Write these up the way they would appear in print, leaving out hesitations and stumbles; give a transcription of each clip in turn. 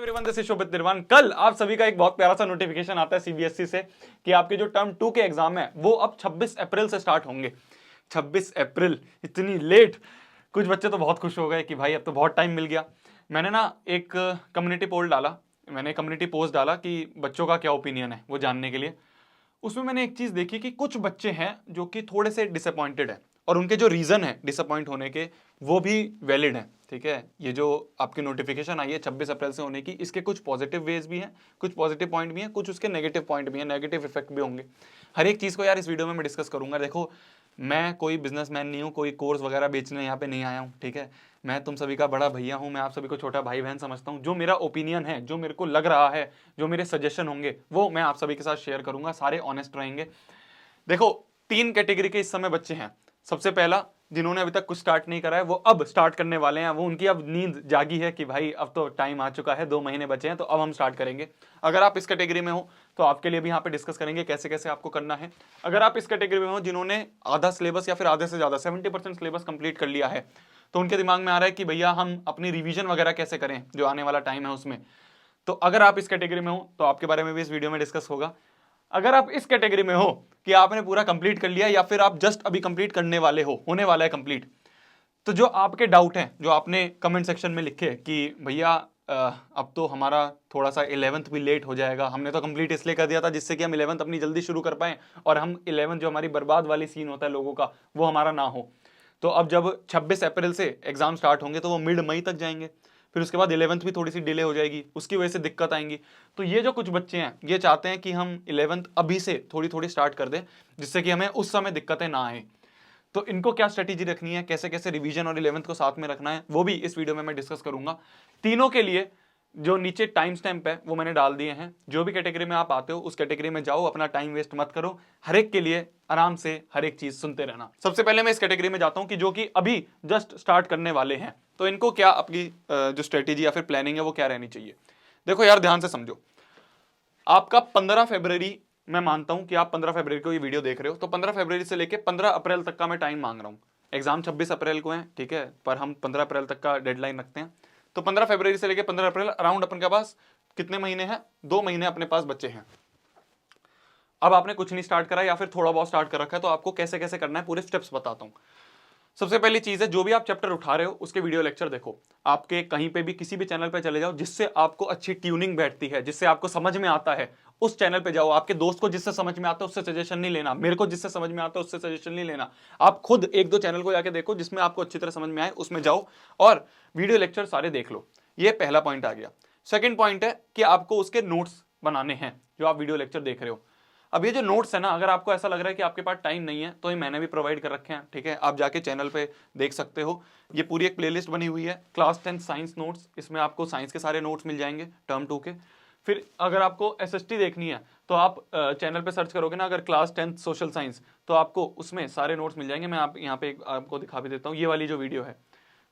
Everyone, this is शोभित निर्वाण। कल आप सभी का एक बहुत प्यारा सा नोटिफिकेशन आता है सीबीएसई से कि आपके जो टर्म 2 के एग्जाम है वो अब 26 अप्रैल से स्टार्ट होंगे। 26 अप्रैल, इतनी लेट। कुछ बच्चे तो बहुत खुश हो गए कि भाई अब तो बहुत टाइम मिल गया। मैंने ना एक कम्युनिटी पोल डाला, मैंने कम्युनिटी पोस्ट डाला कि बच्चों का क्या ओपिनियन है वो जानने के लिए। उसमें मैंने एक चीज देखी कि कुछ बच्चे हैं जो कि थोड़े से डिसअपॉइंटेड है और उनके जो रीजन है डिसअपॉइंट होने के वो भी वैलिड है। ठीक है, ये जो आपकी नोटिफिकेशन आई है 26 अप्रैल से होने की, इसके कुछ पॉजिटिव वेज भी हैं, कुछ पॉजिटिव पॉइंट भी हैं, कुछ उसके नेगेटिव पॉइंट भी हैं, नेगेटिव इफेक्ट भी होंगे। हर एक चीज को यार इस वीडियो में मैं डिस्कस करूंगा। देखो, मैं कोई बिजनेसमैन नहीं हूँ, कोई कोर्स वगैरह बेचने यहाँ पे नहीं आया हूँ। ठीक है, मैं तुम सभी का बड़ा भैया हूँ, मैं आप सभी को छोटा भाई बहन समझता हूँ। जो मेरा ओपिनियन है, जो मेरे को लग रहा है, जो मेरे सजेशन होंगे वो मैं आप सभी के साथ शेयर करूंगा, सारे ऑनेस्ट रहेंगे। देखो, 3 कैटेगरी के इस समय बच्चे हैं। सबसे पहला, जिन्होंने अभी तक कुछ स्टार्ट नहीं करा है वो अब स्टार्ट करने वाले हैं, वो उनकी अब नींद जागी है कि भाई अब तो टाइम आ चुका है, 2 महीने बचे हैं तो अब हम स्टार्ट करेंगे। अगर आप इस कैटेगरी में हो तो आपके लिए भी यहाँ पे डिस्कस करेंगे कैसे कैसे आपको करना है। अगर आप इस कैटेगरी में हो जिन्होंने आधा सिलेबस या फिर आधे से ज्यादा 70% सिलेबस कंप्लीट कर लिया है, तो उनके दिमाग में आ रहा है कि भैया हम अपनी रिवीजन वगैरह कैसे करें जो आने वाला टाइम है उसमें, तो अगर आप इस कैटेगरी में हो तो आपके बारे में भी इस वीडियो में डिस्कस होगा। अगर आप इस कैटेगरी में हो कि आपने पूरा कंप्लीट कर लिया या फिर आप जस्ट अभी कंप्लीट करने वाले हो, होने वाला है कंप्लीट, तो जो आपके डाउट हैं जो आपने कमेंट सेक्शन में लिखे कि भैया अब तो हमारा थोड़ा सा 11th भी लेट हो जाएगा, हमने तो कंप्लीट इसलिए कर दिया था जिससे कि हम 11th अपनी जल्दी शुरू कर पाएं और हम 11th जो हमारी बर्बाद वाली सीन होता है लोगों का वो हमारा ना हो। तो अब जब 26 अप्रैल से एग्जाम स्टार्ट होंगे तो वो मिड मई तक जाएंगे, फिर उसके बाद 11th भी थोड़ी सी डिले हो जाएगी, उसकी वजह से दिक्कत आएंगी। तो ये जो कुछ बच्चे हैं ये चाहते हैं कि हम 11th अभी से थोड़ी थोड़ी स्टार्ट कर दें जिससे कि हमें उस समय दिक्कतें ना आए। तो इनको क्या स्ट्रेटेजी रखनी है, कैसे कैसे रिवीजन और 11th को साथ में रखना है, वो भी इस वीडियो में मैं डिस्कस करूंगा। तीनों के लिए जो नीचे टाइम स्टैंप है वो मैंने डाल दिए हैं। जो भी कैटेगरी में आप आते हो उस कैटेगरी में जाओ, अपना टाइम वेस्ट मत करो, हर एक के लिए आराम से हर एक चीज सुनते रहना। सबसे पहले मैं इस कैटेगरी में जाता हूं कि जो कि अभी जस्ट स्टार्ट करने वाले हैं, तो इनको क्या अपनी जो स्ट्रेटेजी या फिर प्लानिंग है वो क्या रहनी चाहिए। देखो यार, ध्यान से समझो। आपका 15 फरवरी, मैं मानता हूं कि आप 15 फरवरी को ये वीडियो देख रहे हो, तो 15 फरवरी से लेकर 15 अप्रैल तक का मैं टाइम मांग रहा हूं। एग्जाम 26 अप्रैल को है, ठीक है, पर हम 15 अप्रैल तक का डेडलाइन रखते हैं। तो 15 फरवरी से लेकर 15 अप्रैल अराउंड अपन के पास कितने महीने हैं? 2 महीने अपने पास बच्चे हैं। अब आपने कुछ नहीं स्टार्ट करा या फिर थोड़ा बहुत स्टार्ट कर रखा है, तो आपको कैसे कैसे करना है पूरे स्टेप्स बताता हूं। सबसे पहली चीज है, जो भी आप चैप्टर उठा रहे हो उसके वीडियो लेक्चर देखो। आपके कहीं पे भी किसी भी चैनल पे चले जाओ जिससे आपको अच्छी ट्यूनिंग बैठती है, जिससे आपको समझ में आता है, उस चैनल पे जाओ। आपके दोस्त को जिससे समझ में आता है उससे सजेशन नहीं लेना, मेरे को जिससे समझ में आता है उससे सजेशन नहीं लेना। आप खुद 1-2 चैनल को जाके देखो जिसमें आपको अच्छी तरह समझ में आए, उसमें जाओ और वीडियो लेक्चर सारे देख लो। ये पहला पॉइंट आ गया। सेकेंड पॉइंट है कि आपको उसके नोट्स बनाने हैं जो आप वीडियो लेक्चर देख रहे हो। अब ये जो नोट्स है ना, अगर आपको ऐसा लग रहा है कि आपके पास टाइम नहीं है तो ये मैंने भी प्रोवाइड कर रखे हैं, ठीक है, आप जाके चैनल पे देख सकते हो। ये पूरी एक प्लेलिस्ट बनी हुई है, क्लास 10 साइंस नोट्स, इसमें आपको साइंस के सारे नोट्स मिल जाएंगे टर्म 2 के। फिर अगर आपको एसएसटी देखनी है तो आप चैनल पे सर्च करोगे ना, अगर क्लास 10 सोशल साइंस, तो आपको उसमें सारे नोट्स मिल जाएंगे। मैं आप यहाँ पे आपको दिखा भी देता हूँ, ये वाली जो वीडियो है,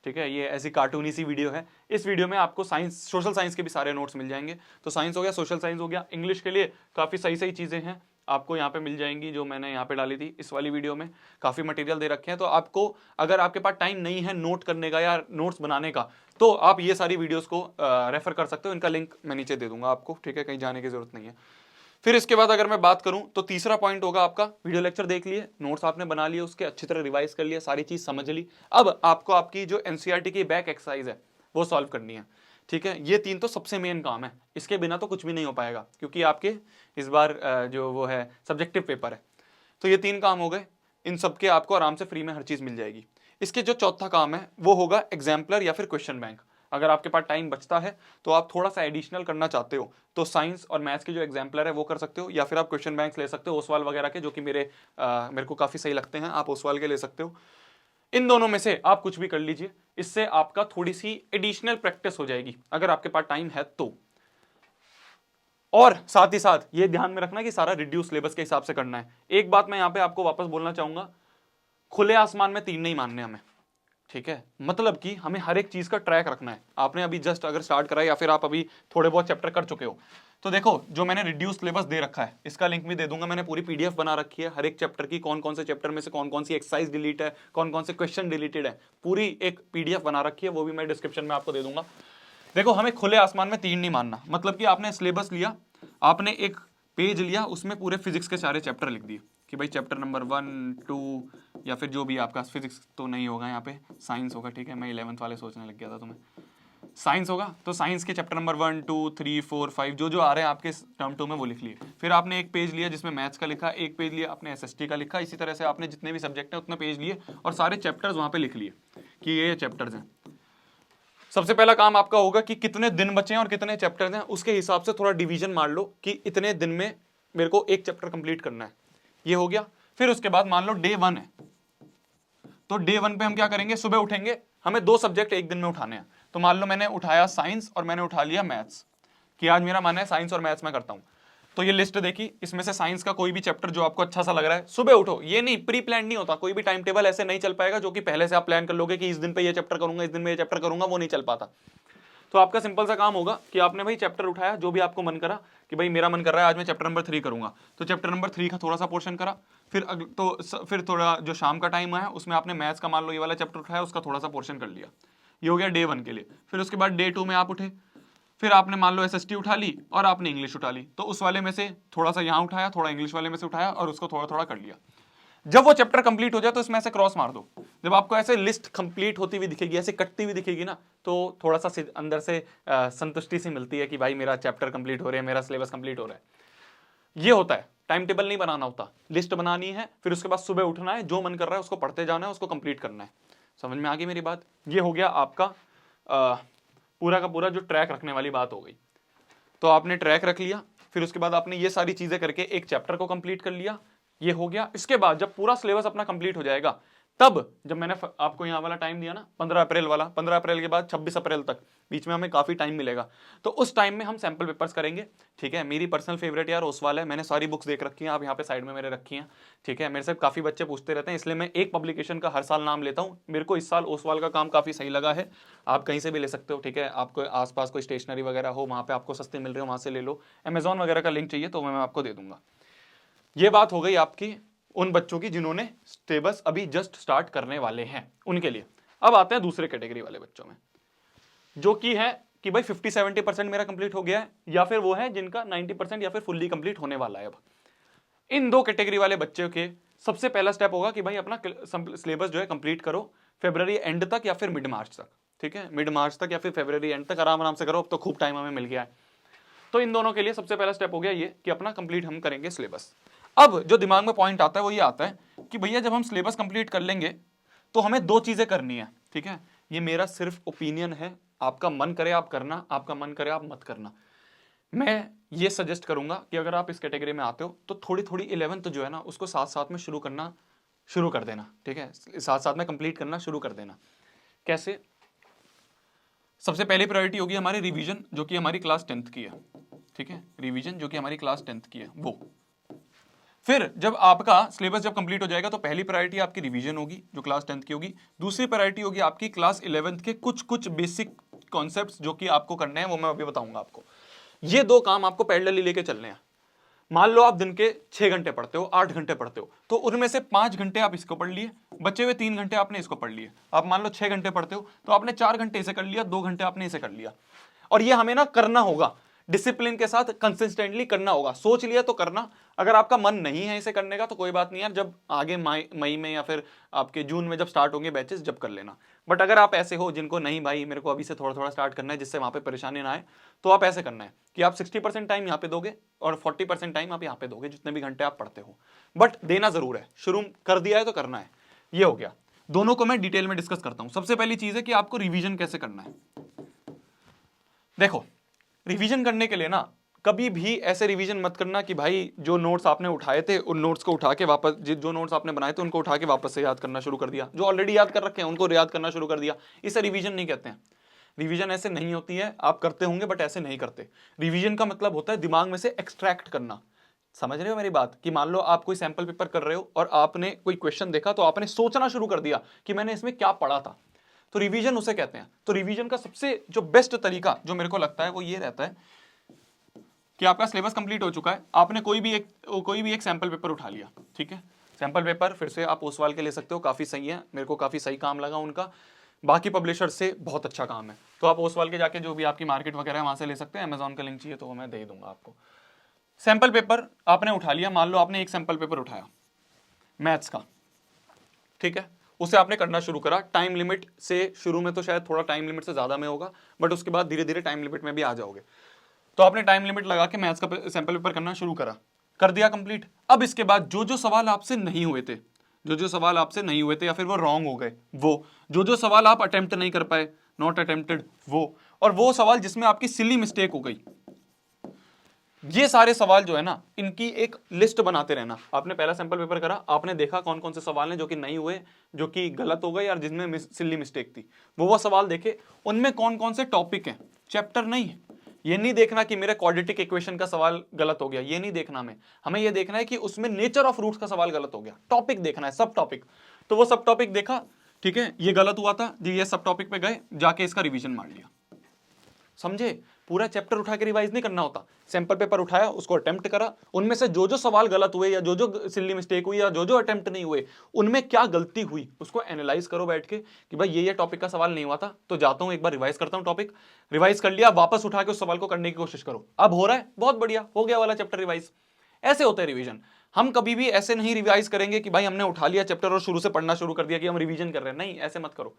ठीक है, ये ऐसी कार्टूनी सी वीडियो है। इस वीडियो में आपको साइंस, सोशल साइंस के भी सारे नोट्स मिल जाएंगे। तो साइंस हो गया, सोशल साइंस हो गया। इंग्लिश के लिए काफ़ी सही सही चीज़ें हैं आपको यहाँ पे मिल जाएंगी, जो मैंने यहाँ पे डाली थी इस वाली वीडियो में। काफ़ी मटेरियल दे रखे हैं, तो आपको अगर आपके पास टाइम नहीं है नोट करने का या नोट्स बनाने का, तो आप ये सारी वीडियोस को रेफर कर सकते हो। इनका लिंक मैं नीचे दे दूंगा आपको, ठीक है, कहीं जाने की जरूरत नहीं है। फिर इसके बाद अगर मैं बात करूं तो तीसरा पॉइंट होगा आपका, वीडियो लेक्चर देख लिए, नोट्स आपने बना लिए, उसके अच्छी तरह रिवाइज कर लिया, सारी चीज समझ ली। अब आपको आपकी जो एनसीईआरटी की बैक एक्सरसाइज है वो सॉल्व करनी है, ठीक है। ये 3 तो सबसे मेन काम है, इसके बिना तो कुछ भी नहीं हो पाएगा, क्योंकि आपके इस बार जो वो है सब्जेक्टिव पेपर है। तो ये 3 काम हो गए, इन सबके आपको आराम से फ्री में हर चीज मिल जाएगी। इसके जो चौथा काम है वो होगा एग्जाम्पलर या फिर क्वेश्चन बैंक। अगर आपके पास टाइम बचता है तो आप थोड़ा सा एडिशनल करना चाहते हो तो साइंस और मैथ्स के जो एग्जाम्पलर है वो कर सकते हो, या फिर आप क्वेश्चन बैंक्स ले सकते हो ओसवाल वगैरह के, जो कि मेरे को काफ़ी सही लगते हैं, आप ओसवाल के ले सकते हो। इन दोनों में से आप कुछ भी कर लीजिए, इससे आपका थोड़ी सी एडिशनल प्रैक्टिस हो जाएगी अगर आपके पास टाइम है तो। और साथ ही साथ ये ध्यान में रखना कि सारा रिड्यूस सिलेबस के हिसाब से करना है। एक बात मैं यहाँ पे आपको वापस बोलना चाहूंगा, खुले आसमान में 3 नहीं मानने हमें, ठीक है, मतलब कि हमें हर एक चीज का ट्रैक रखना है। आपने अभी जस्ट अगर स्टार्ट करा या फिर आप अभी थोड़े बहुत चैप्टर कर चुके हो, तो देखो जो मैंने रिड्यूस सिलेबस दे रखा है इसका लिंक भी दे दूंगा। मैंने पूरी पीडीएफ बना रखी है हर एक चैप्टर की, कौन कौन से चैप्टर में से कौन कौन सी एक्सरसाइज डिलीट है, कौन कौन से क्वेश्चन डिलीटेड है, पूरी एक पीडीएफ बना रखी है, वो भी मैं डिस्क्रिप्शन में आपको दे दूंगा। देखो हमें खुले आसमान में तीर नहीं मारना, मतलब कि आपने सिलेबस लिया, आपने एक पेज लिया, उसमें पूरे फिजिक्स के सारे चैप्टर लिख दिए कि भाई चैप्टर नंबर 1, 2 या फिर जो भी आपका, फिजिक्स तो नहीं होगा यहाँ पे, साइंस होगा, ठीक है, मैं 11th वाले सोचने लग गया था तुम्हें, साइंस होगा तो साइंस के चैप्टर नंबर 1, 2, 3, 4, 5 जो जो आ रहे हैं आपके टर्म 2 में वो लिख लिए। फिर आपने एक पेज लिया जिसमें मैथ्स का लिखा, एक पेज लिया आपने एसएसटी का लिखा, इसी तरह से आपने जितने भी सब्जेक्ट हैं उतने पेज लिए और सारे चैप्टर्स वहां पे लिख लिए कि ये चैप्टर्स हैं। सबसे पहला काम आपका होगा कि कितने दिन बचे हैं और कितने चैप्टर्स हैं, उसके हिसाब से थोड़ा डिवीजन मार लो कि इतने दिन में मेरे को एक चैप्टर कंप्लीट करना है, ये हो गया। फिर उसके बाद मान लो डे 1 है, तो डे 1 पे हम क्या करेंगे, सुबह उठेंगे, हमें 2 सब्जेक्ट एक दिन में उठाने हैं। तो मान लो मैंने उठाया साइंस और मैंने उठा लिया मैथ्स, कि आज मेरा मन है साइंस और मैथ्स में करता हूं। तो ये लिस्ट देखी, इसमें से साइंस का कोई भी चैप्टर जो आपको अच्छा सा लग रहा है, सुबह उठो, ये नहीं प्री प्लान नहीं होता, कोई भी टाइम टेबल ऐसे नहीं चल पाएगा जो कि पहले से आप प्लान कर लोगे कि इस दिन पे ये चैप्टर करूंगा, इस दिन में ये चैप्टर करूंगा, वो नहीं चल पाता। तो आपका सिंपल सा काम होगा कि आपने भाई चैप्टर उठाया, जो भी आपको मन करा कि भाई मेरा मन कर रहा है आज मैं चैप्टर नंबर 3 करूंगा, तो चैप्टर नंबर 3 का थोड़ा सा पोर्शन करा। फिर थोड़ा जो शाम का टाइम आया उसमें आपने मैथ्स का मान लो ये वाला चैप्टर उठाया, उसका थोड़ा सा पोर्शन कर लिया। ये हो गया डे 1 के लिए। फिर उसके बाद डे 2 में आप उठे, फिर आपने मान लो एसएसटी उठा ली और आपने इंग्लिश उठा ली, तो उस वाले में से थोड़ा सा यहाँ उठाया, थोड़ा इंग्लिश वाले में से उठाया और उसको थोड़ा थोड़ा कर लिया। जब वो चैप्टर कंप्लीट हो जाए तो इसमें ऐसे क्रॉस मार दो। जब आपको ऐसे लिस्ट कंप्लीट होती हुई दिखेगी, ऐसे कटती हुई दिखेगी ना, तो थोड़ा सा अंदर से संतुष्टि सी मिलती है कि भाई मेरा चैप्टर कंप्लीट हो रहा है, मेरा सिलेबस कंप्लीट हो रहा है। ये होता है, टाइम टेबल नहीं बनाना होता, लिस्ट बनानी है, फिर उसके बाद सुबह उठना है, जो मन कर रहा है उसको पढ़ते जाना है, उसको कंप्लीट करना है। समझ में आ गई मेरी बात? ये हो गया आपका पूरा का पूरा जो ट्रैक रखने वाली बात हो गई। तो आपने ट्रैक रख लिया, फिर उसके बाद आपने ये सारी चीजें करके एक चैप्टर को कंप्लीट कर लिया, ये हो गया। इसके बाद जब पूरा सिलेबस अपना कंप्लीट हो जाएगा, तब जब मैंने आपको यहाँ वाला टाइम दिया ना 15 अप्रैल वाला, 15 अप्रैल के बाद 26 अप्रैल तक, बीच में हमें काफी टाइम मिलेगा, तो उस टाइम में हम सैंपल पेपर्स करेंगे। ठीक है, मेरी पर्सनल फेवरेट यार ओसवाल है, मैंने सारी बुक्स देख रखी हैं, आप यहाँ पे साइड में मेरे रखी हैं। ठीक है, मेरे से काफी बच्चे पूछते रहते हैं, इसलिए मैं एक पब्लिकेशन का हर साल नाम लेता हूँ। मेरे को इस साल ओसवाल का काम काफी सही लगा है, आप कहीं से भी ले सकते हो। ठीक है, आपको आसपास कोई स्टेशनरी वगैरह हो, वहां पे आपको सस्ते मिल रहे हो, वहां से ले लो। अमेजॉन वगैरह का लिंक चाहिए तो मैं आपको दे दूंगा। ये बात हो गई आपकी उन बच्चों की जिन्होंने सिलेबस अभी जस्ट स्टार्ट करने वाले हैं, उनके लिए। अब आते हैं दूसरे कैटेगरी वाले बच्चों में, जो कि है कि भाई 50-70% मेरा कंप्लीट हो गया है, या फिर वो है जिनका 90% या फिर फुल्ली कंप्लीट होने वाला है। अब इन दो कैटेगरी वाले बच्चों के सबसे पहला स्टेप होगा कि भाई अपना सिलेबस जो है कंप्लीट करो फरवरी एंड तक या फिर मिड मार्च तक। ठीक है, मिड मार्च तक या फिर फरवरी एंड तक आराम आराम से करो, अब तो खूब टाइम हमें मिल गया है। तो इन दोनों के लिए सबसे पहला स्टेप हो गया ये कि अपना कंप्लीट हम करेंगे सिलेबस। अब जो दिमाग में पॉइंट आता है वो ये आता है कि भैया जब हम सिलेबस कंप्लीट कर लेंगे तो हमें 2 चीजें करनी है। ठीक है, ये मेरा सिर्फ ओपिनियन है, आपका मन करे आप करना, आपका मन करे आप मत करना। मैं ये सजेस्ट करूंगा कि अगर आप इस कैटेगरी में आते हो तो थोड़ी थोड़ी 11th जो है ना उसको साथ साथ में शुरू कर देना। ठीक है, साथ साथ में कंप्लीट करना शुरू कर देना। कैसे? सबसे पहली प्रायोरिटी होगी हमारी रिवीजन, जो कि हमारी क्लास 10th की है। ठीक है, रिवीजन जो कि हमारी क्लास 10th की है वो। फिर जब आपका सिलेबस जब कंप्लीट हो जाएगा तो पहली प्रायोरिटी आपकी रिवीजन होगी जो क्लास 10th की होगी। दूसरी प्रायोरिटी होगी आपकी क्लास 11th के कुछ बेसिक कॉन्सेप्ट्स जो कि आपको करने हैं, वो मैं अभी बताऊंगा आपको। ये 2 काम आपको पैरेलली लेके चलने हैं। मान लो आप दिन के 6 घंटे पढ़ते हो, 8 घंटे पढ़ते हो, तो उनमें से 5 घंटे आप इसको पढ़ लिए, बचे हुए 3 घंटे आपने इसको पढ़ लिए। आप मान लो 6 घंटे पढ़ते हो तो आपने 4 घंटे इसे कर लिया, 2 घंटे आपने इसे कर लिया। और ये हमें ना करना होगा, डिसिप्लिन के साथ कंसिस्टेंटली करना होगा। सोच लिया तो करना, अगर आपका मन नहीं है इसे करने का तो कोई बात नहीं यार, जब आगे मई में या फिर आपके जून में जब स्टार्ट होंगे बैचेस जब कर लेना। बट अगर आप ऐसे हो जिनको नहीं भाई मेरे को अभी से थोड़ा थोड़ा स्टार्ट करना है जिससे वहां पे परेशानी ना आए, तो आप ऐसे करना है कि आप 60% टाइम यहाँ पे दोगे और 40% टाइम आप यहाँ पे दोगे, जितने भी घंटे आप पढ़ते हो। बट देना जरूर है, शुरू कर दिया है तो करना है। ये हो गया। दोनों को मैं डिटेल में डिस्कस करता हूं। सबसे पहली चीज है कि आपको रिवीजन कैसे करना है। देखो, रिवीजन करने के लिए ना कभी भी ऐसे रिवीजन मत करना कि भाई जो नोट्स आपने उठाए थे उन नोट्स को उठा के वापस, जो नोट्स आपने बनाए थे उनको उठा के वापस से याद करना शुरू कर दिया, जो ऑलरेडी याद कर रखे हैं उनको याद करना शुरू कर दिया। इसे रिवीजन नहीं कहते हैं। रिवीजन ऐसे नहीं होती है, आप करते होंगे बट ऐसे नहीं करते। रिवीजन का मतलब होता है दिमाग में से एक्सट्रैक्ट करना। समझ रहे हो मेरी बात? कि मान लो आप कोई सैंपल पेपर कर रहे हो और आपने कोई क्वेश्चन देखा तो आपने सोचना शुरू कर दिया कि मैंने इसमें क्या पढ़ा था, तो रिवीजन उसे कहते हैं। तो रिवीजन का सबसे जो बेस्ट तरीका जो मेरे को लगता है वो ये रहता है कि आपका सिलेबस कंप्लीट हो चुका है, आपने कोई भी एक सैंपल पेपर उठा लिया। ठीक है, सैंपल पेपर फिर से आप ओसवाल के ले सकते हो, काफी सही है, मेरे को काफी सही काम लगा उनका। बाकी पब्लिशर से बहुत अच्छा काम है। तो आप ओसवाल के जाके जो भी आपकी मार्केट वगैरह है वहां से ले सकते हैं। अमेजॉन का लिंक चाहिए तो वो मैं दे दूंगा आपको। सैंपल पेपर आपने उठा लिया, मान लो आपने एक सैंपल पेपर उठाया मैथ्स का, ठीक है, उसे आपने करना शुरू करा। टाइम लिमिट से शुरू में तो शायद थोड़ा टाइम लिमिट से ज्यादा में होगा, बट उसके बाद धीरे धीरे टाइम लिमिट में भी आ जाओगे। तो आपने टाइम लिमिट लगा के मैथ्स का सैंपल पेपर करना शुरू करा, कर दिया कंप्लीट। अब इसके बाद जो जो सवाल आपसे नहीं हुए थे, जो जो सवाल आपसे नहीं हुए थे या फिर वो रॉन्ग हो गए, वो जो जो सवाल आप अटेम्प्ट नहीं कर पाए, नॉट अटेम्प्टेड, वो, और वो सवाल जिसमें आपकी सिली मिस्टेक हो गई, ये सारे सवाल जो है ना, इनकी एक लिस्ट बनाते रहना। आपने पहला सैंपल पेपर करा, आपने देखा कौन कौन से सवाल हैं जो कि नहीं हुए, जो कि गलत हो गए या जिसमें सिली मिस्टेक थी, वो सवाल देखे। उनमें कौन कौन से टॉपिक हैं, चैप्टर नहीं है। ये नहीं देखना कि मेरे क्वाड्रेटिक इक्वेशन का सवाल गलत हो गया, ये नहीं देखना हमें ये देखना है कि उसमें नेचर ऑफ रूट्स का सवाल गलत हो गया। टॉपिक देखना है, सब टॉपिक। तो वो सब टॉपिक देखा, ठीक है, ये गलत हुआ था जी, ये सब टॉपिक पे गए, जाके इसका रिवीजन मार लिया। समझे? पूरा चैप्टर उठा के रिवाइज नहीं करना होता। सैंपल पेपर उठाया, उसको अटेम्प्ट करा, उनमें से जो जो सवाल गलत हुए या जो जो सिली मिस्टेक हुई या जो जो अटेम्प्ट नहीं हुए, उनमें क्या गलती हुई उसको एनालाइज करो बैठ के कि भाई ये टॉपिक का सवाल नहीं हुआ था, तो जाता हूं एक बार रिवाइज करता हूं। टॉपिक रिवाइज कर लिया, वापस उठा के उस सवाल को करने की कोशिश करो। अब हो रहा है, बहुत बढ़िया, हो गया वाला चैप्टर रिवाइज। ऐसे होता है रिवीजन। हम कभी भी ऐसे नहीं रिवाइज करेंगे कि भाई हमने उठा लिया चैप्टर और शुरू से पढ़ना शुरू कर दिया कि हम रिवीजन कर रहे हैं। नहीं, ऐसे मत करो।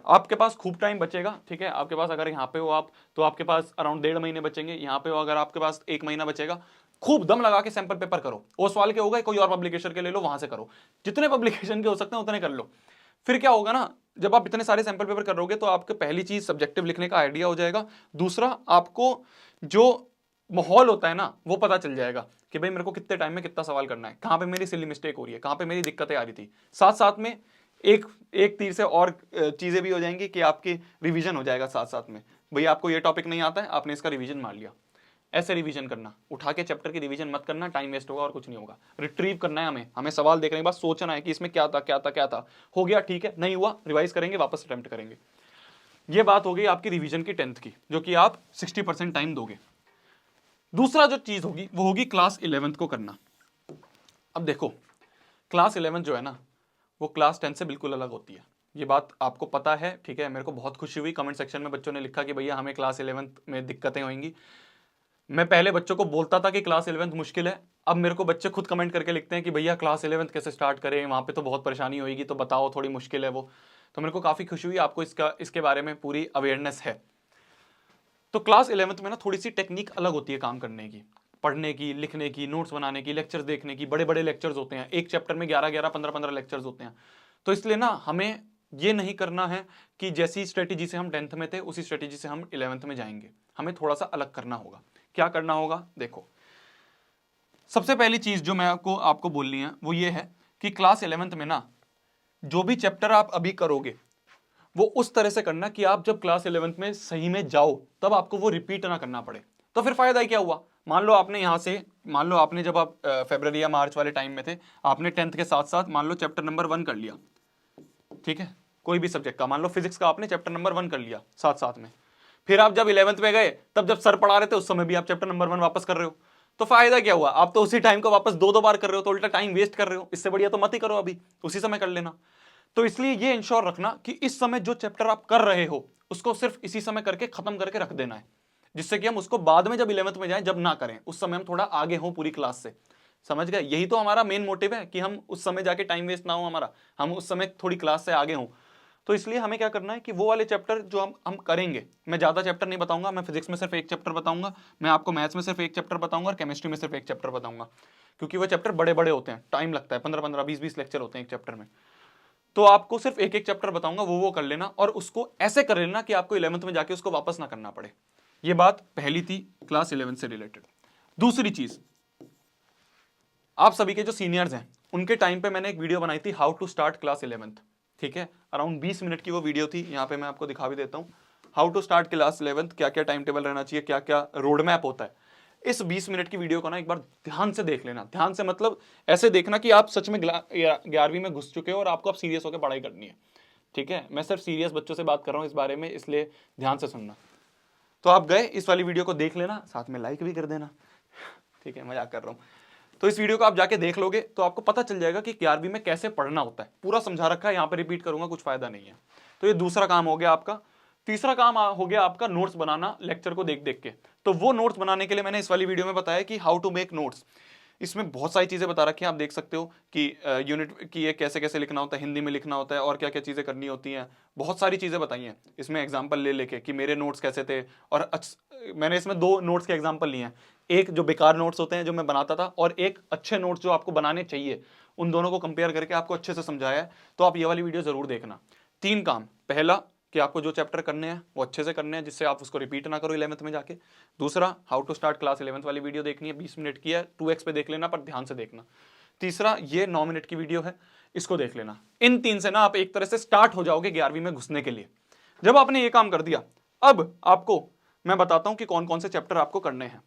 आपके पास खूब टाइम बचेगा, ठीक है, आपके पास अगर यहाँ पे हो आप, तो आपके पास अराउंड 1.5 महीने बचेंगे। यहाँ पे हो अगर आपके पास 1 महीना बचेगा, खूब दम लगा के सैंपल पेपर करो। ओसवाल के हो गए, कोई और पब्लिकेशन के ले लो, वहां से करो, जितने पब्लिकेशन के हो सकते हैं उतने कर लो। फिर क्या होगा ना, जब आप इतने सारे सैंपल पेपर करोगे तो आपको पहली चीज सब्जेक्टिव लिखने का आइडिया हो जाएगा। दूसरा, आपको जो माहौल होता है ना वो पता चल जाएगा कि भाई मेरे को कितने टाइम में कितना सवाल करना है, कहाँ पे मेरी सिली मिस्टेक हो रही है, कहाँ पे मेरी दिक्कतें आ रही थी। साथ साथ में एक एक तीर से और चीजें भी हो जाएंगी कि आपकी रिवीजन हो जाएगा साथ साथ में। भाई आपको ये टॉपिक नहीं आता है, आपने इसका रिवीजन मार लिया। ऐसे रिवीजन करना, उठा के चैप्टर की रिवीजन मत करना, टाइम वेस्ट होगा और कुछ नहीं होगा। रिट्रीव करना है हमें सवाल देखने के बाद सोचना है कि इसमें क्या था क्या था क्या था। हो गया, ठीक है, नहीं हुआ, रिवाइज करेंगे, वापस अटेम्प्ट करेंगे। ये बात हो गई आपकी रिवीजन की 10th की, जो कि आप 60% टाइम दोगे। दूसरा जो चीज होगी वो होगी क्लास 11th को करना। अब देखो, क्लास 11th जो है ना वो क्लास 10 से बिल्कुल अलग होती है। ये बात आपको पता है, ठीक है। मेरे को बहुत खुशी हुई, कमेंट सेक्शन में बच्चों ने लिखा कि भैया हमें क्लास 11th में दिक्कतें होंगी। मैं पहले बच्चों को बोलता था कि क्लास 11th मुश्किल है, अब मेरे को बच्चे खुद कमेंट करके लिखते हैं कि भैया क्लास 11th कैसे स्टार्ट करें, वहाँ पे तो बहुत परेशानी होगी, तो बताओ, थोड़ी मुश्किल है वो। तो मेरे को काफ़ी खुशी हुई, आपको इसके बारे में पूरी अवेयरनेस है। तो क्लास 11th में ना थोड़ी सी टेक्निक अलग होती है काम करने की, पढ़ने की, लिखने की, नोट्स बनाने की, लेक्चर्स देखने की। बड़े बड़े लेक्चर्स होते हैं, एक चैप्टर में 11-11, 15-15 लेक्चर्स होते हैं। तो इसलिए ना हमें ये नहीं करना है कि जैसी स्ट्रेटेजी से हम 10th में थे उसी स्ट्रेटेजी से हम 11th में जाएंगे। हमें थोड़ा सा अलग करना होगा। क्या करना होगा, देखो, सबसे पहली चीज जो मैं आपको बोलनी है वो ये है कि क्लास 11th में ना जो भी चैप्टर आप अभी करोगे वो उस तरह से करना कि आप जब क्लास 11th में सही में जाओ तब आपको वो रिपीट ना करना पड़े। तो फिर फायदा ही क्या हुआ। मान लो आपने यहां से, मान लो आपने जब आप फरवरी या मार्च वाले टाइम में थे, आपने 10th के साथ साथ मान लो चैप्टर नंबर 1 कर लिया, ठीक है, कोई भी सब्जेक्ट का, मान लो फिजिक्स का आपने चैप्टर नंबर 1 कर लिया साथ साथ में। फिर आप जब 11th में गए तब जब सर पढ़ा रहे थे उस समय भी आप चैप्टर नंबर 1 वापस कर रहे हो। तो फायदा क्या हुआ, आप तो उसी टाइम को वापस 2-2 बार कर रहे हो, तो उल्टा टाइम वेस्ट कर रहे हो। इससे बढ़िया तो मत ही करो, अभी उसी समय कर लेना। तो इसलिए ये इंश्योर रखना कि इस समय जो चैप्टर आप कर रहे हो उसको सिर्फ इसी समय करके खत्म करके रख देना है, जिससे कि हम उसको बाद में जब 11th में जाएं जब ना करें, उस समय हम थोड़ा आगे हों पूरी क्लास से। समझ गए? यही तो हमारा मेन मोटिव है कि हम उस समय जाके टाइम वेस्ट ना हो हमारा, हम उस समय थोड़ी क्लास से आगे हों। तो इसलिए हमें क्या करना है कि वो वाले चैप्टर जो हम करेंगे, मैं ज्यादा चैप्टर नहीं बताऊंगा, मैं फिजिक्स में सिर्फ एक चैप्टर बताऊंगा, मैं आपको मैथ्स में सिर्फ एक चैप्टर बताऊंगा और केमिस्ट्री में सिर्फ एक चैप्टर बताऊंगा, क्योंकि वो चैप्टर बड़े बड़े होते हैं, टाइम लगता है, 15-15, 20-20 लेक्चर होते हैं एक चैप्टर में। तो आपको सिर्फ एक एक चैप्टर बताऊंगा, वो कर लेना और उसको ऐसे कर लेना कि आपको 11th में जाके उसको वापस ना करना पड़े। ये बात पहली थी क्लास 11 से रिलेटेड। दूसरी चीज, आप सभी के जो सीनियर्स हैं उनके टाइम पे मैंने एक वीडियो बनाई थी, how to start class 11th, ठीक है, अराउंड 20 मिनट की वो वीडियो थी। यहाँ पे मैं आपको दिखा भी देता हूँ, how to start class 11th, क्या क्या टाइम टेबल रहना चाहिए, क्या क्या रोड मैप होता है। इस 20 मिनट की वीडियो को ना एक बार ध्यान से देख लेना। ध्यान से मतलब ऐसे देखना कि आप सच में 11वीं में घुस चुके हो और आपको अब सीरियस होकर पढ़ाई करनी है, ठीक है। मैं सिर्फ सीरियस बच्चों से बात कर रहा हूँ इस बारे में, इसलिए ध्यान से सुनना। तो आप गए, इस वाली वीडियो को देख लेना, साथ में लाइक भी कर देना, ठीक है, मजाक कर रहा हूँ। तो इस वीडियो को आप जाके देख लोगे तो आपको पता चल जाएगा कि 11वीं में कैसे पढ़ना होता है, पूरा समझा रखा है, यहाँ पे रिपीट करूंगा कुछ फायदा नहीं है। तो ये दूसरा काम हो गया आपका। तीसरा काम हो गया आपका नोट्स बनाना लेक्चर को देख देख के। तो वो नोट्स बनाने के लिए मैंने इस वाली वीडियो में बताया कि हाउ टू मेक नोट्स। इसमें बहुत सारी चीजें बता रखी हैं, आप देख सकते हो कि यूनिट की ये कैसे कैसे लिखना होता है, हिंदी में लिखना होता है और क्या क्या चीजें करनी होती हैं, बहुत सारी चीजें बताई हैं इसमें एग्जाम्पल ले लेके कि मेरे नोट्स कैसे थे। और मैंने इसमें 2 नोट्स के एग्जाम्पल लिए हैं, एक जो बेकार नोट्स होते हैं जो मैं बनाता था और एक अच्छे नोट्स जो आपको बनाने चाहिए, उन दोनों को कंपेयर करके आपको अच्छे से समझाया है। तो आप ये वाली वीडियो जरूर देखना। 3 काम, पहला कि आपको जो चैप्टर करने हैं वो अच्छे से करने हैं जिससे आप उसको रिपीट ना करो 11th में जाके। दूसरा, how to start class 11th वाली वीडियो देखनी है, 20 मिनट की है, 2x पे देख लेना पर ध्यान से देखना। तीसरा, ये 9 मिनट की वीडियो है, इसको देख लेना। इन 3 से ना आप एक तरह से स्टार्ट हो जाओगे 11वीं में घुसने के लिए। जब आपने ये काम कर दिया, अब आपको मैं बताता हूं कि कौन कौन से चैप्टर आपको करने हैं।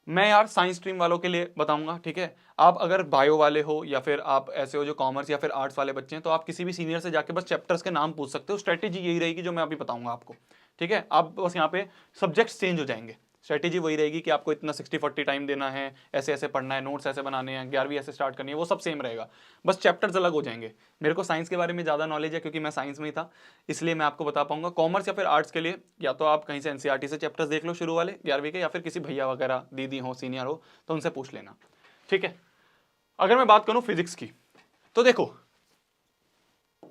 मैं यार साइंस स्ट्रीम वालों के लिए बताऊंगा, ठीक है। आप अगर बायो वाले हो या फिर आप ऐसे हो जो कॉमर्स या फिर आर्ट्स वाले बच्चे हैं, तो आप किसी भी सीनियर से जाके बस चैप्टर्स के नाम पूछ सकते हो। स्ट्रेटेजी यही रहेगी जो मैं अभी बताऊंगा आपको, ठीक है। आप बस यहाँ पे सब्जेक्ट्स चेंज हो जाएंगे, स्ट्रेटेजी वही रहेगी कि आपको इतना 60-40 टाइम देना है, ऐसे ऐसे पढ़ना है, नोट्स ऐसे बनाने हैं, 11वीं ऐसे स्टार्ट करनी है, वो सब सेम रहेगा, बस चैप्टर्स अलग हो जाएंगे। मेरे को साइंस के बारे में ज़्यादा नॉलेज है क्योंकि मैं साइंस में ही था, इसलिए मैं आपको बता पाऊंगा। कॉमर्स या फिर आर्ट्स के लिए या तो आप कहीं से एनसीईआरटी से चैप्टर्स देख लो शुरू वाले 11वीं के, या फिर किसी भैया वगैरह दीदी हो सीनियर हो तो उनसे पूछ लेना, ठीक है। अगर मैं बात करूं फिजिक्स की, तो देखो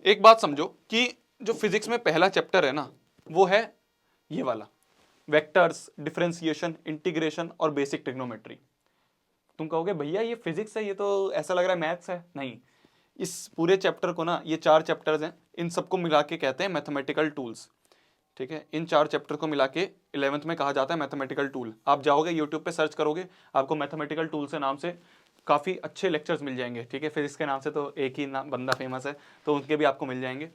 एक बात समझो कि जो फिजिक्स में पहला चैप्टर है ना, वो है ये वाला, वेक्टर्स, डिफरेंशिएशन, इंटीग्रेशन और बेसिक ट्रिग्नोमेट्री। तुम कहोगे भैया ये फिजिक्स है, ये तो ऐसा लग रहा है मैथ्स है। नहीं, इस पूरे चैप्टर को ना, ये 4 चैप्टर्स हैं, इन सबको मिला के कहते हैं मैथमेटिकल टूल्स, ठीक है। इन 4 चैप्टर को मिला के 11th में कहा जाता है मैथमेटिकल टूल। आप जाओगे यूट्यूब पे सर्च करोगे, आपको मैथमेटिकल टूल से नाम से काफ़ी अच्छे लेक्चर्स मिल जाएंगे, ठीक है। फिजिक्स के नाम से तो एक ही नाम बंदा फेमस है, तो उनके भी आपको मिल जाएंगे।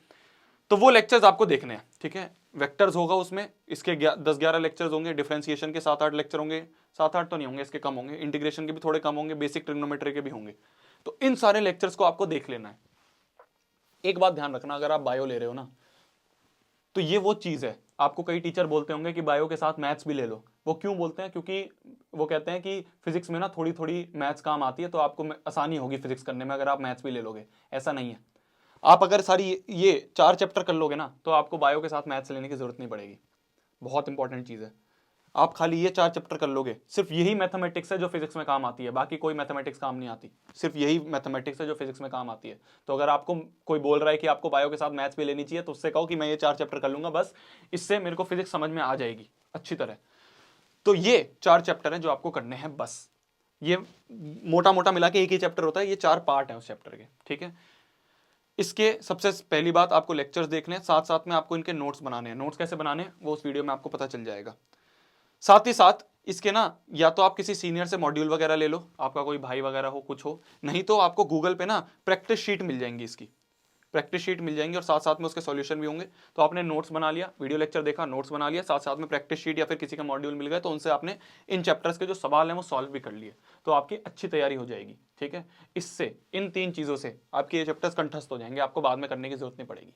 तो वो लेक्चर्स आपको देखने हैं, ठीक है। वेक्टर्स होगा उसमें, इसके 10-11 लेक्चर्स होंगे, डिफरेंशिएशन के 7-8 लेक्चर होंगे, 7-8 तो नहीं होंगे, इसके कम होंगे, इंटीग्रेशन के भी थोड़े कम होंगे, बेसिक ट्रिग्नोमेट्री के भी होंगे। तो इन सारे लेक्चर्स को आपको देख लेना है। एक बात ध्यान रखना, अगर आप बायो ले रहे हो ना, तो ये वो चीज है, आपको कई टीचर बोलते होंगे कि बायो के साथ मैथ्स भी ले लो। वो क्यों बोलते हैं? क्योंकि वो कहते हैं कि फिजिक्स में ना थोड़ी थोड़ी मैथ्स काम आती है, तो आपको आसानी होगी फिजिक्स करने में अगर आप मैथ्स भी ले लोगे। ऐसा नहीं है, आप अगर सारी ये 4 चैप्टर कर लोगे ना, तो आपको बायो के साथ मैथ्स लेने की जरूरत नहीं पड़ेगी। बहुत इंपॉर्टेंट चीज है, आप खाली ये 4 चैप्टर कर लोगे, सिर्फ यही मैथमेटिक्स है जो फिजिक्स में काम आती है, बाकी कोई मैथमेटिक्स काम नहीं आती, सिर्फ यही मैथमेटिक्स है जो फिजिक्स में काम आती है। तो अगर आपको कोई बोल रहा है कि आपको बायो के साथ मैथ्स भी लेनी चाहिए, तो उससे कहो कि मैं ये 4 चैप्टर कर लूंगा, बस इससे मेरे को फिजिक्स समझ में आ जाएगी अच्छी तरह। तो ये 4 चैप्टर हैं जो आपको करने हैं, बस ये मोटा मोटा मिला के एक ही चैप्टर होता है, ये 4 पार्ट हैं उस चैप्टर के, ठीक है। इसके सबसे पहली बात, आपको लेक्चर्स देखने हैं, साथ साथ में आपको इनके नोट्स बनाने हैं। नोट्स कैसे बनाने हैं वो उस वीडियो में आपको पता चल जाएगा। साथ ही साथ इसके ना, या तो आप किसी सीनियर से मॉड्यूल वगैरह ले लो, आपका कोई भाई वगैरह हो, कुछ हो, नहीं तो आपको गूगल पे ना प्रैक्टिस शीट मिल जाएंगी, इसकी प्रैक्टिस शीट मिल जाएंगी और साथ साथ में उसके सॉल्यूशन भी होंगे। तो आपने नोट्स बना लिया, वीडियो लेक्चर देखा, नोट्स बना लिया, साथ साथ में प्रैक्टिस शीट या फिर किसी का मॉड्यूल मिल गया, तो उनसे आपने इन चैप्टर्स के जो सवाल हैं वो सॉल्व भी कर लिए, तो आपकी अच्छी तैयारी हो जाएगी, ठीक है। इससे इन 3 चीज़ों से आपके ये चैप्टर्स कंठस्थ हो जाएंगे, आपको बाद में करने की जरूरत नहीं पड़ेगी,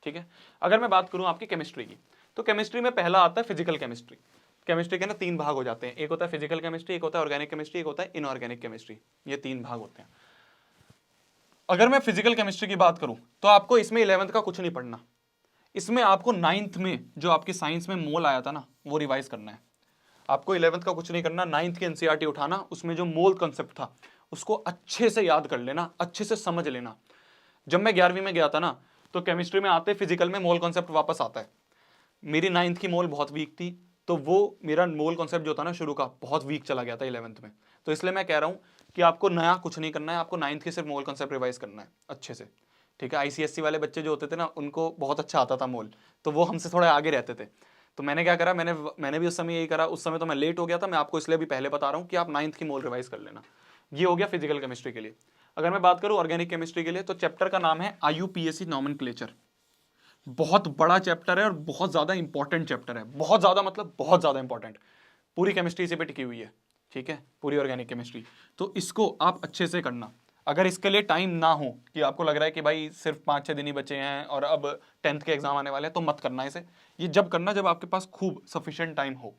ठीक है। अगर मैं बात करूँ आपकी केमिस्ट्री की, तो केमिस्ट्री में पहला आता है फिजिकल केमिस्ट्री। केमिस्ट्री के ना 3 भाग हो जाते हैं, एक होता है फिजिकल केमिस्ट्री, एक होता है ऑर्गेनिक केमिस्ट्री, एक होता है इनऑर्गेनिक केमिस्ट्री, ये 3 भाग होते हैं। अगर मैं फिजिकल केमिस्ट्री की बात करूं, तो आपको इसमें 11th का कुछ नहीं पढ़ना, इसमें आपको 9th में जो आपकी साइंस में मोल आया था ना, वो रिवाइज करना है। आपको 11th का कुछ नहीं करना, 9th की एनसीईआरटी उठाना, उसमें जो मोल कंसेप्ट था उसको अच्छे से याद कर लेना, अच्छे से समझ लेना। जब मैं 11वीं में गया था ना, तो केमिस्ट्री में आते फिजिकल में मोल कॉन्सेप्ट वापस आता है। मेरी 9th की मोल बहुत वीक थी, तो वो मेरा मोल कॉन्सेप्ट जो था ना शुरू का, बहुत वीक चला गया था 11th में। तो इसलिए मैं कह रहा हूँ कि आपको नया कुछ नहीं करना है, आपको 9th के सिर्फ मोल कॉन्सेप्ट रिवाइज करना है अच्छे से, ठीक है। आईसीएससी वाले बच्चे जो होते थे ना, उनको बहुत अच्छा आता था मोल, तो वो हमसे थोड़े आगे रहते थे। तो मैंने क्या करा, मैंने भी उस समय यही करा। उस समय तो मैं लेट हो गया था, मैं आपको इसलिए भी पहले बता रहा हूँ कि आप 9th की मोल रिवाइज कर लेना। ये हो गया फिजिकल केमिस्ट्री के लिए। अगर मैं बात करूँ ऑर्गेनिक केमिस्ट्री के लिए, तो चैप्टर का नाम है IUPAC नॉमेनक्लेचर। बहुत बड़ा चैप्टर है और बहुत ज्यादा इंपॉर्टेंट चैप्टर है, बहुत ज्यादा मतलब बहुत ज्यादा इंपॉर्टेंट। पूरी केमिस्ट्री इसी पे टिकी हुई है, ठीक है, पूरी ऑर्गेनिक केमिस्ट्री। तो इसको आप अच्छे से करना। अगर इसके लिए टाइम ना हो, कि आपको लग रहा है कि भाई सिर्फ 5-6 दिन ही बचे हैं और अब 10th के एग्जाम आने वाले हैं, तो मत करना इसे। ये जब करना जब आपके पास खूब सफिशिएंट टाइम हो,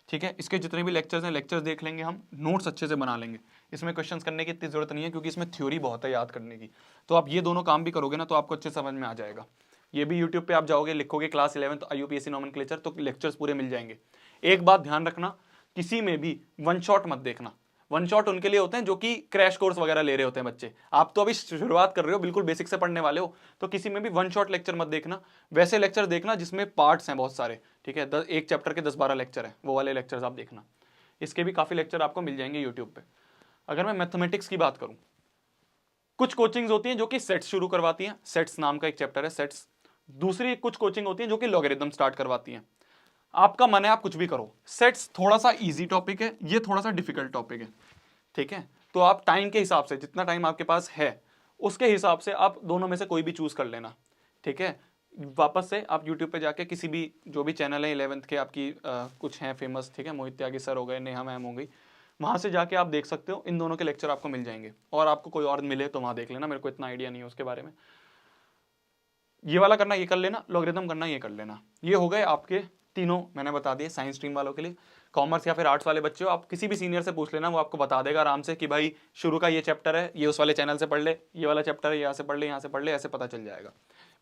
ठीक है। इसके जितने भी लेक्चर्स हैं, लेक्चर्स देख लेंगे हम, नोट्स अच्छे से बना लेंगे। इसमें क्वेश्चंस करने की इतनी जरूरत नहीं है क्योंकि इसमें थ्योरी बहुत है याद करने की। तो आप ये दोनों काम भी करोगे ना तो आपको अच्छे समझ में आ जाएगा। ये भी यूट्यूब पे आप जाओगे, लिखोगे क्लास 11 IUPAC नोमेनक्लेचर, तो लेक्चर्स पूरे मिल जाएंगे। एक बात ध्यान रखना, किसी में भी वन शॉट मत देखना। वन शॉट उनके लिए होते हैं जो कि क्रैश कोर्स वगैरह ले रहे होते हैं बच्चे। आप तो अभी शुरुआत कर रहे हो, बिल्कुल बेसिक से पढ़ने वाले हो, तो किसी में भी वन शॉट लेक्चर मत देखना। वैसे लेक्चर देखना जिसमें पार्ट्स हैं बहुत सारे, ठीक है, एक चैप्टर के 10-12 लेक्चर हैं, वो वाले लेक्चर्स आप देखना। इसके भी काफी लेक्चर आपको मिल जाएंगे यूट्यूब पे। अगर मैं मैथमेटिक्स की बात करूं, कुछ कोचिंग्स होती हैं जो कि सेट्स शुरू करवाती हैं, सेट्स नाम का एक चैप्टर है सेट्स। दूसरी कुछ कोचिंग होती हैं जो कि लॉगरिथम स्टार्ट करवाती हैं। आपका मन है आप कुछ भी करो। सेट्स थोड़ा सा इजी टॉपिक है, ये थोड़ा सा डिफिकल्ट टॉपिक है, ठीक है। तो आप टाइम के हिसाब से, जितना टाइम आपके पास है उसके हिसाब से आप दोनों में से कोई भी चूज कर लेना, ठीक है। वापस से आप यूट्यूब पे जाके किसी भी, जो भी चैनल है 11th के आपकी कुछ हैं फेमस, ठीक है, मोहित त्यागी सर हो गए, नेहा मैम हो गई, वहां से जाके आप देख सकते हो, इन दोनों के लेक्चर आपको मिल जाएंगे। और आपको कोई और मिले तो वहां देख लेना, मेरे को इतना आइडिया नहीं है उसके बारे में। ये वाला करना ये कर लेना, लॉगरिथम करना ये कर लेना। ये हो गए आपके तीनों, मैंने बता दिए साइंस स्ट्रीम वालों के लिए। कॉमर्स या फिर आर्ट्स वाले बच्चे हो, आप किसी भी सीनियर से पूछ लेना, वो आपको बता देगा आराम से कि भाई शुरू का ये चैप्टर है, ये उस वाले चैनल से पढ़ ले, ये वाला चैप्टर है यहाँ से पढ़ ले, यहाँ से पढ़ ले, ऐसे पता चल जाएगा।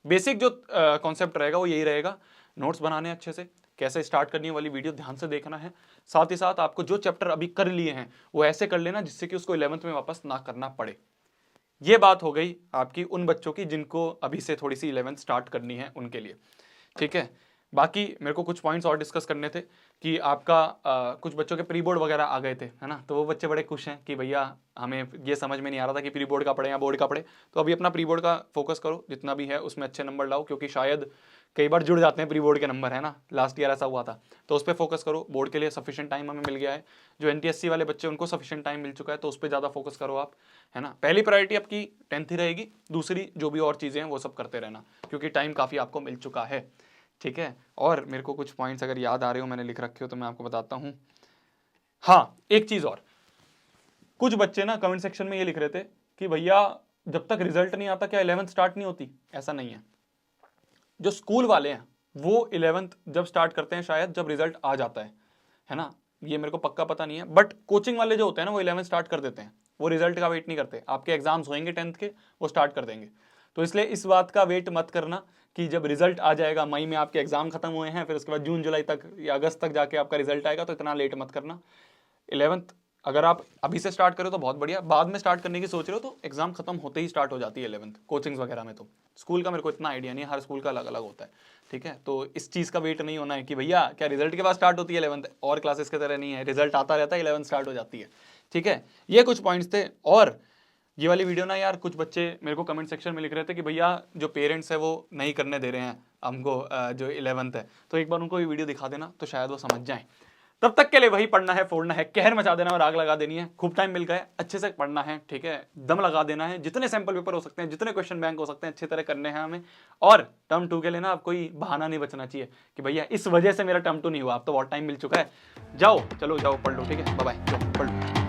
बेसिक जो कॉन्सेप्ट रहेगा वो यही रहेगा। नोट्स बनाने अच्छे से, कैसे स्टार्ट करनी है वाली वीडियो ध्यान से देखना है। साथ ही साथ आपको जो चैप्टर अभी कर लिए हैं वो ऐसे कर लेना जिससे कि उसको 11th में वापस ना करना पड़े। ये बात हो गई आपकी उन बच्चों की जिनको अभी से थोड़ी सी 11th स्टार्ट करनी है उनके लिए, ठीक है। बाकी मेरे को कुछ पॉइंट्स और डिस्कस करने थे कि आपका कुछ बच्चों के प्री बोर्ड वगैरह आ गए थे, है ना, तो वो बच्चे बड़े खुश हैं कि भैया हमें ये समझ में नहीं आ रहा था कि प्री बोर्ड का पढ़े या बोर्ड का पढ़े। तो अभी अपना प्री बोर्ड का फोकस करो, जितना भी है उसमें अच्छे नंबर लाओ, क्योंकि शायद कई बार जुड़ जाते हैं प्री बोर्ड के नंबर, है ना, लास्ट ईयर ऐसा हुआ था। तो उस पर फोकस करो, बोर्ड के लिए सफिशिएंट टाइम हमें मिल गया है। जो NTSC वाले बच्चे उनको सफिशिएंट टाइम मिल चुका है, तो उस पर ज़्यादा फोकस करो आप, है ना। पहली प्रायोरिटी आपकी 10th ही रहेगी, दूसरी जो भी और चीज़ें हैं वो सब करते रहना, क्योंकि टाइम काफ़ी आपको मिल चुका है, ठीक है। और मेरे को कुछ पॉइंट्स अगर याद आ रहे हो, मैंने लिख रखे हो, तो मैं आपको बताता हूँ। हाँ, एक चीज़ और, कुछ बच्चे ना कमेंट सेक्शन में ये लिख रहे थे कि भैया जब तक रिजल्ट नहीं आता क्या 11th स्टार्ट नहीं होती। ऐसा नहीं है। जो स्कूल वाले हैं वो 11th जब स्टार्ट करते हैं शायद जब रिजल्ट आ जाता है ना, ये मेरे को पक्का पता नहीं है, बट कोचिंग वाले जो होते हैं ना वो 11th स्टार्ट कर देते हैं, वो रिजल्ट का वेट नहीं करते। आपके एग्जाम्स होंगे 10th के, वो स्टार्ट कर देंगे। तो इसलिए इस बात का वेट मत करना कि जब रिजल्ट आ जाएगा, मई में आपके एग्जाम खत्म हुए हैं, फिर उसके बाद जून जुलाई तक या अगस्त तक जाके आपका रिजल्ट आएगा, तो इतना लेट मत करना। 11th अगर आप अभी से स्टार्ट करो तो बहुत बढ़िया, बाद में स्टार्ट करने की सोच रहे हो तो एग्जाम खत्म होते ही स्टार्ट हो जाती है 11th कोचिंग्स वगैरह में। तो स्कूल का मेरे को इतना आइडिया नहीं है, हर स्कूल का अलग अलग होता है, ठीक है। तो इस चीज़ का वेट नहीं होना है कि भैया क्या रिजल्ट के बाद स्टार्ट होती है 11th, और क्लासेस की तरह नहीं है, रिजल्ट आता रहता है 11th स्टार्ट हो जाती है, ठीक है। ये कुछ पॉइंट्स थे। और ये वाली वीडियो ना यार, कुछ बच्चे मेरे को कमेंट सेक्शन में लिख रहे थे कि भैया जो पेरेंट्स है वो नहीं करने दे रहे हैं हमको जो 11th है, तो एक बार उनको ये वीडियो दिखा देना तो शायद वो समझ जाएं। तब तक के लिए वही पढ़ना है, फोड़ना है, कहर मचा देना और आग लगा देनी है। खूब टाइम मिल गया है, अच्छे से पढ़ना है, ठीक है, दम लगा देना है, जितने सैंपल पेपर हो सकते हैं, जितने क्वेश्चन बैंक हो सकते हैं, अच्छी तरह करने हैं हमें। और टर्म 2 के लिए ना अब कोई बहाना नहीं बचना चाहिए कि भैया इस वजह से मेरा टर्म 2 नहीं हुआ। अब तो बहुत टाइम मिल चुका है, जाओ, चलो जाओ पढ़ लो, ठीक है, बाय बाय, जाओ पढ़ लो।